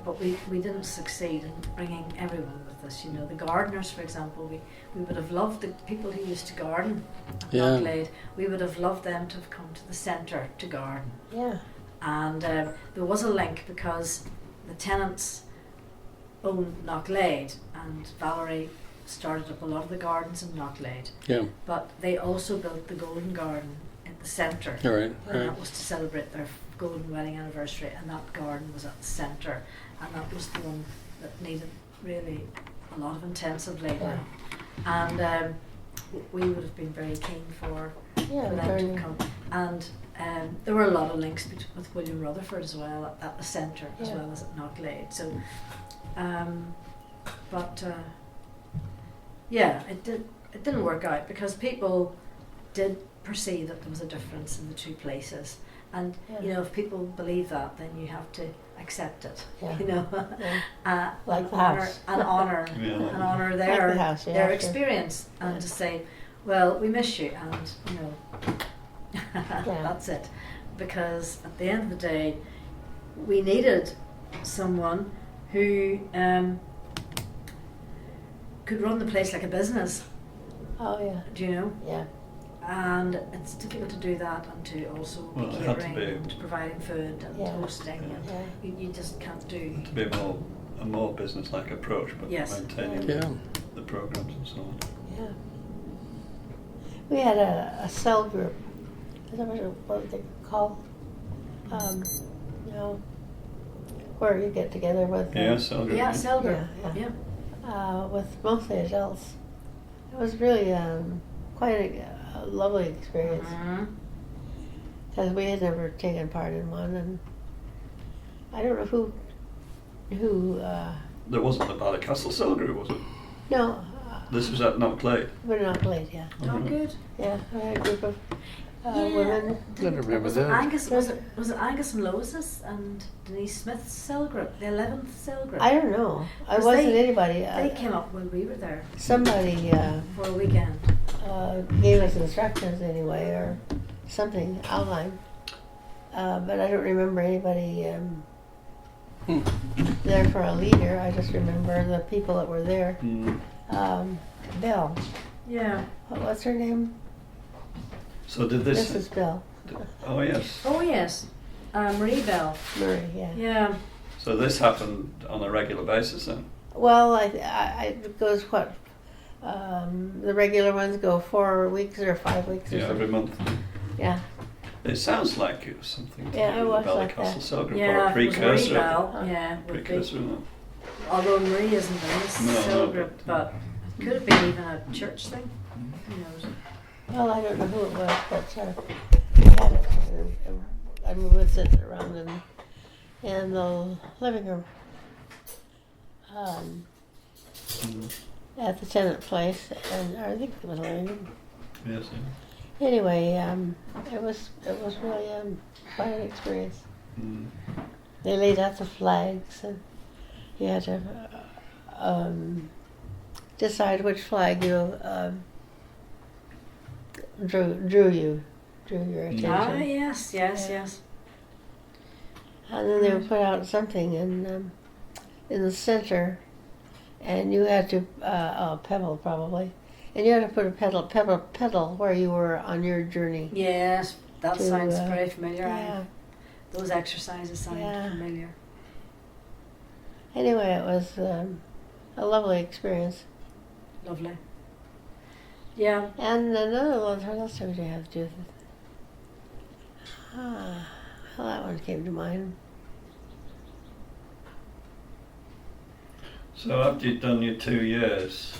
but we didn't succeed in bringing everyone with us. You know, the gardeners, for example, we would have loved the people who used to garden at Yeah. Knocklade, we would have loved them to have come to the centre to garden. yeah. And there was a link because the tenants owned Knocklade, and Valerie started up a lot of the gardens in Knocklade, Yeah. but they also built the Golden Garden at the centre. All right. And that was to celebrate their golden wedding anniversary, and that garden was at the centre, and that was the one that needed really a lot of intensive labour. And we would have been very keen for Yeah. them Very, to come. And there were a lot of links with William Rutherford as well at the centre, as Yeah. well as at Knocklade. So, it didn't work out because people did perceive that there was a difference in the two places. And you know, if people believe that, then you have to accept it. Yeah. You know, Yeah. Like the honour house. and honour Yeah. and honour Like their the house, yeah, their sure. experience, and Yeah. to say, well, we miss you, and you know, that's it. Because at the end of the day, we needed someone who could run the place like a business. Oh yeah. Do you know? Yeah. And it's difficult to do that, and to also Well, be it had to catering be- and providing food and Yeah. hosting. And Yeah. you just can't do. To be a more business-like approach, but Yes. maintaining Yeah. the programs and so on. Yeah. We had a cell group. I don't know what they call. You know, where you get together with. Yeah, cell group. Yeah, cell group. Yeah, Yeah. with mostly adults. It was really quite a lovely experience Mhm. because we had never taken part in one, and I don't know who. There wasn't the Ballycastle cell group, was it? No, This was at Knocklade. but not late. Yeah, Oh, good. yeah. We had a group of Yeah. women. I don't remember Was it that. Angus? Was it Angus and Lois's and Denise Smith's cell group, the 11th cell group? I don't know. I 'Cause wasn't they- anybody. They came up when we were there Somebody for a weekend. gave us instructions anyway, or something outlined. But I don't remember anybody there for a leader. I just remember the people that were there. Belle. Yeah. What's her name? So did this? Mrs. Bell. Oh yes. Oh yes. Marie Bell. Murray, yeah. Yeah. So this happened on a regular basis then. Well, it goes what? The regular ones go 4 weeks or 5 weeks or Yeah, every something. month. Yeah. It sounds like it was something to Yeah, do it with the was like Ballycastle that. cell group or Yeah. a It was Marie precursor. Bell. Yeah. would be. Precursor, no? Although Marie isn't in this No, cell no, group, but- but could have been even a church thing. Who knows? Well, I don't know who it was, but we had it. I mean, we would sit around in the living room at the tenant place, and I think it was a living room. Yes. Anyway, it was really quite an experience. They laid out the flags, and you had to decide which flag you drew your attention. Ah, yes, yes, Yeah. yes. And then they would put out something in the center, and you had to pedal probably, and you had to put a pedal where you were on your journey. Yes, that To, sounds very familiar. Yeah. Those exercises sound Yeah. familiar. Anyway, it was a lovely experience. Lovely. Yeah. And another one, what else did we have to do with it? Well, that one came to mind. So after you'd done your 2 years,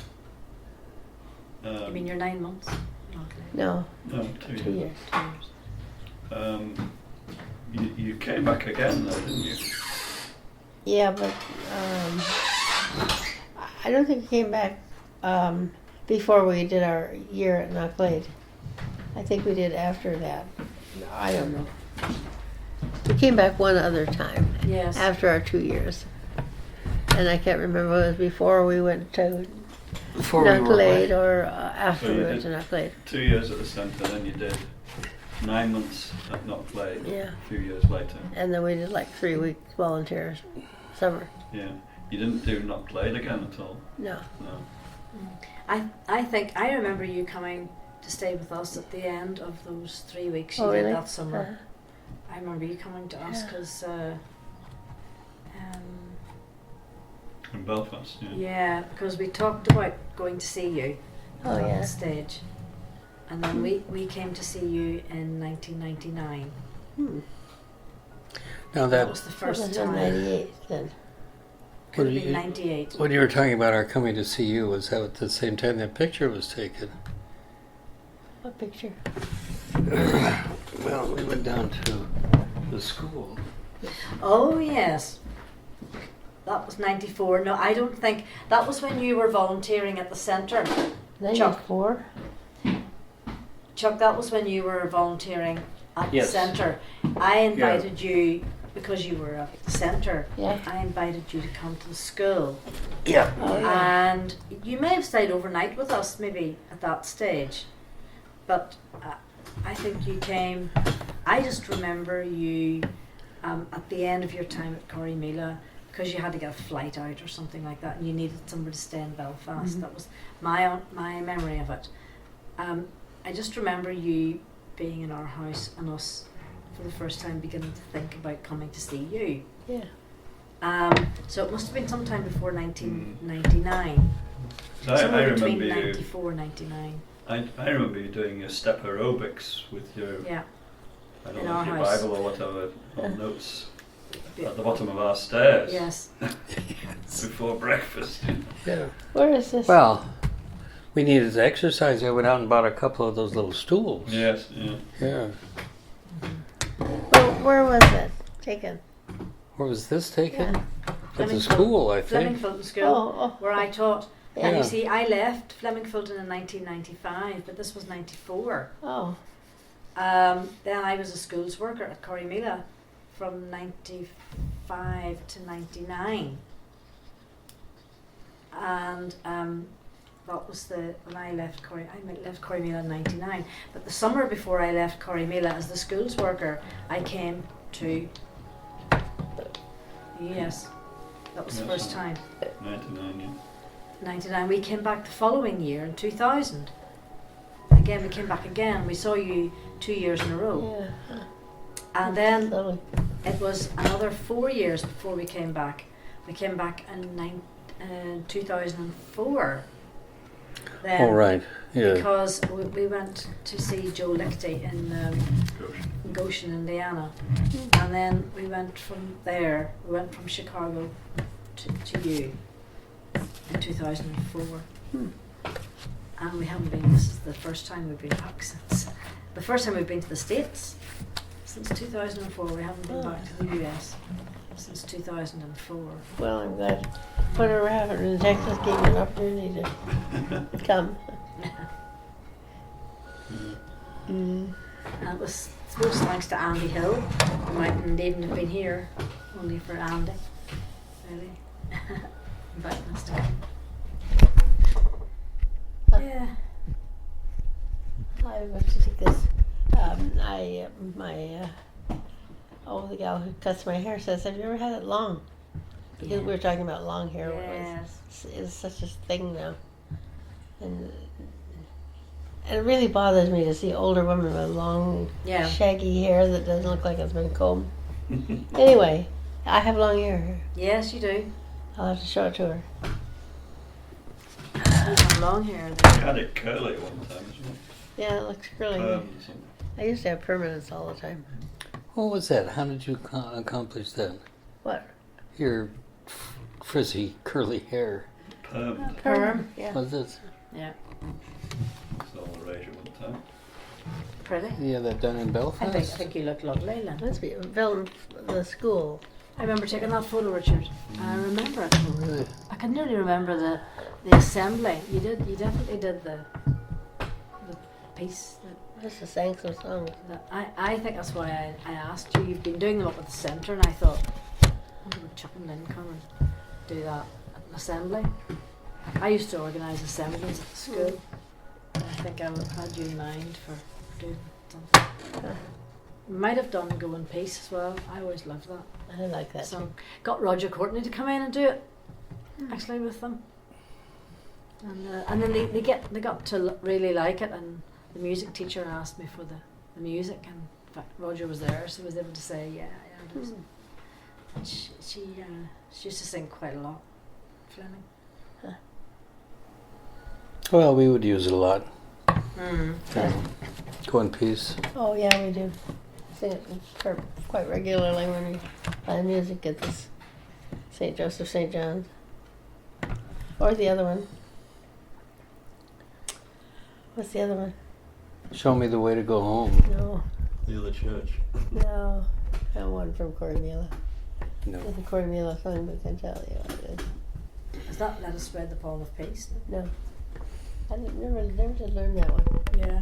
You mean your 9 months? Okay. No, no, 2 2 years. years. You came back again, though, didn't you? Yeah, but I don't think we came back before we did our year at Knocklade. I think we did after that. I don't know. We came back one other time Yes. after our 2 years. And I can't remember if it was before we went to Before we were Knocklade away. or after So we you went to did- Knocklade. 2 years at the centre, then you did 9 months at Knocklade, Yeah. a few years later. And then we did like 3 weeks volunteers summer. Yeah. You didn't do Knocklade again at all? No. No. I think I remember you coming to stay with us at the end of those 3 weeks you Oh, did really? that summer. I remember you coming to us Yeah. because, In Belfast, yeah. yeah, because we talked about going to see you Oh, on yeah. stage, and then we came to see you in 1999. Hmm. Now That that was the It first was in time. 98 then. Could have When been you- 98. when you were talking about our coming to see you, was that at the same time that picture was taken? What picture? Well, we went down to the school. Oh yes, that was 94. No, I don't think that was when you were volunteering at the centre. 94? Chuck, that was when you were volunteering at Yes. the centre. I invited you because you were at the centre. Yeah. I invited you to come to the school, Yeah. Oh, yeah. and you may have stayed overnight with us, maybe at that stage. But I think you came. I just remember you at the end of your time at Corrymeela, because you had to get a flight out or something like that, and you needed somewhere to stay in Belfast. Mhm. That was my memory of it. I just remember you being in our house and us for the first time beginning to think about coming to see you. Yeah. So it must have been sometime before 1999. I Somewhere between remember you. 94 and 99. I remember you doing your step aerobics with your, Yeah. I don't In know, our your house. Bible or whatever, Yeah. on notes at the bottom of our stairs Yes. before breakfast. Yeah. Where is this? Well, we needed to exercise. I went out and bought a couple of those little stools. Yes, yeah. Yeah. Where was it taken? Where was this taken? Yeah. At the Flemingfilton- school, I Fleming think. Fulton School, Oh, where I taught. And Yeah. you see, I left Fleming Fulton in 1995, but this was 94. oh. Then I was a schools worker at Corrymeela from 95 to 99. And that was when I left Corrymeela in 99. But the summer before I left Corrymeela as the schools worker, I came to. Yes, that was the Yes, first sir. time. 99, yeah. 99. We came back the following year in 2000. Again, we came back again. We saw you 2 years in a row. Yeah. And then Lovely. it was another 4 years before we came back. We came back in 2004. Then, Oh, right. Yeah. Because we went to see Joe Lichty in Goshen. Goshen, Indiana. And then we went from there, we went from Chicago to you in 2004. And we haven't been, this is the first time we've been back since, the first time we've been to the States since 2004. We haven't been back to the US since 2004. Well, I'm glad whatever happened in Texas gave me an opportunity to come. And it was, I suppose, thanks to Andy Hill. We mightn't even have been here only for Andy, really, inviting us to come. Yeah. I was to take this. The gal who cuts my hair says, "Have you ever had it long?" Because we were talking about long hair. Yes. Is such a thing now, and it really bothers me to see older women with long, Yeah. shaggy hair that doesn't look like it's been combed. Anyway, I have long hair. Yes, you do. I'll have to show it to her. You have long hair. You Then. had it curly one time as well. Yeah, it looks curly. Perm or something. I used to have permanents all the time. What was that? How did you accomplish that? What? Your frizzy, curly hair. Perm. Perm. Yeah. Was it? Yeah. It's all the rage at one time. Pretty. Yeah, that done in I Belfast? think you look lovely, Lynn. Must be film the school. I remember taking that photo, Richard. I remember it. Oh, really? I can nearly remember the assembly. You definitely did the piece. Just the sang some songs. I think that's why I asked you. You've been doing them up at the centre, and I thought, I'm going to Chuck and Lynn come and do that at an assembly. I used to organise assemblies at the school. And I think I had you in mind for doing something. Might have done Go in Peace as well. I always loved that I like that song. Got Roger Courtney to come in and do it, actually, with them. And then they got to really like it, and the music teacher asked me for the music, and in fact Roger was there, so he was able to say yeah it was. And she used to sing quite a lot, Fleming. Well, we would use it a lot. Yeah. Go in peace. Oh yeah, we do. Sing it quite regularly when we play music at this St. Joseph St. John's. Or the other one. What's the other one? Show me the way to go home. No, The other church. no. That one from Corrymeela. No. It's a Corrymeela song, but can tell you what it is. Is that Let Us Spread the Palm of Peace? No. I never did learn that one. Yeah.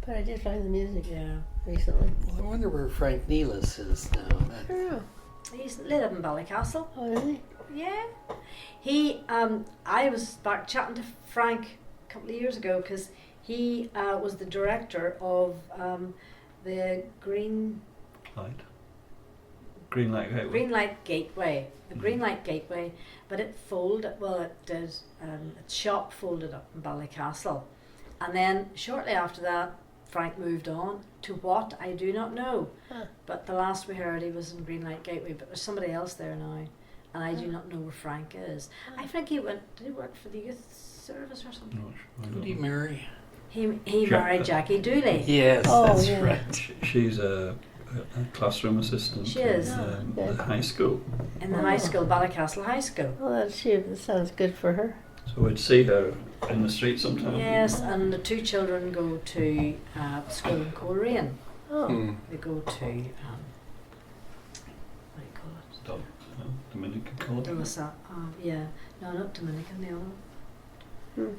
But I did find the music Yeah. recently. Well, I wonder where Frank Neelis is now. I don't know. He's live in Ballycastle. Oh, is he? Yeah. He, I was back chatting to Frank a couple of years ago because he was the director of the Green Light Gateway. Green Light Gateway. The Green Light Gateway, but it folded, well it did, its shop folded up in Ballycastle. And then shortly after that, Frank moved on to what, I do not know. Huh. But the last we heard he was in Green Light Gateway, but there's somebody else there now. And I do not know where Frank is. I think did he work for the youth service or something? Not sure. Who did he marry? He married Jackie Dooley. Yes, Oh, that's yeah. right. She's a classroom assistant She is. in good. the high school. In the high school, Ballycastle High School. Well, that sounds good for her. So we'd see her in the street sometimes. Yes, and the two children go to school in Corrymeela. Oh. Hmm. They go to, what do you call it? Dominican college. Yeah, no, not Dominican, the other one. Hmm.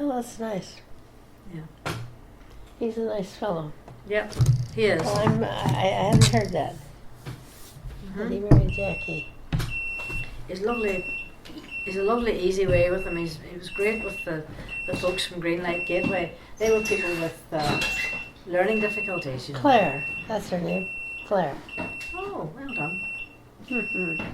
Oh, that's nice. Yeah. He's a nice fellow. Yep, he is. Well, I hadn't heard that. That he Mhm. married Jackie. He's lovely. He's a lovely, easy way with him. He was great with the folks from Green Light Gateway. They were people with learning difficulties, you know. Claire, that's her name. Claire. Oh, well done. Mm-hmm.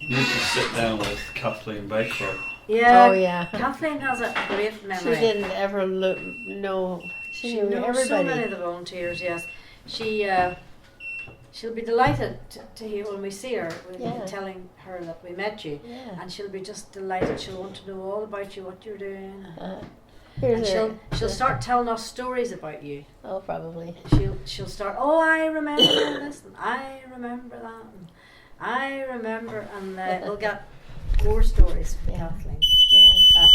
You need to sit down with Kathleen Bakewell. Yeah. Oh, yeah. Kathleen has a great memory. She didn't ever know. She She knew knows everybody. so many of the volunteers. Yes, she'll be delighted to hear when we see her. We'll Yeah. be telling her that we met you, Yeah. and she'll be just delighted. She'll want to know all about you, what you're doing, Here's and her- she'll start telling us stories about you. Oh, probably. She'll start. Oh, I remember this, and I remember that, and I remember, and we'll get more stories from Yeah. Kathleen. Yeah.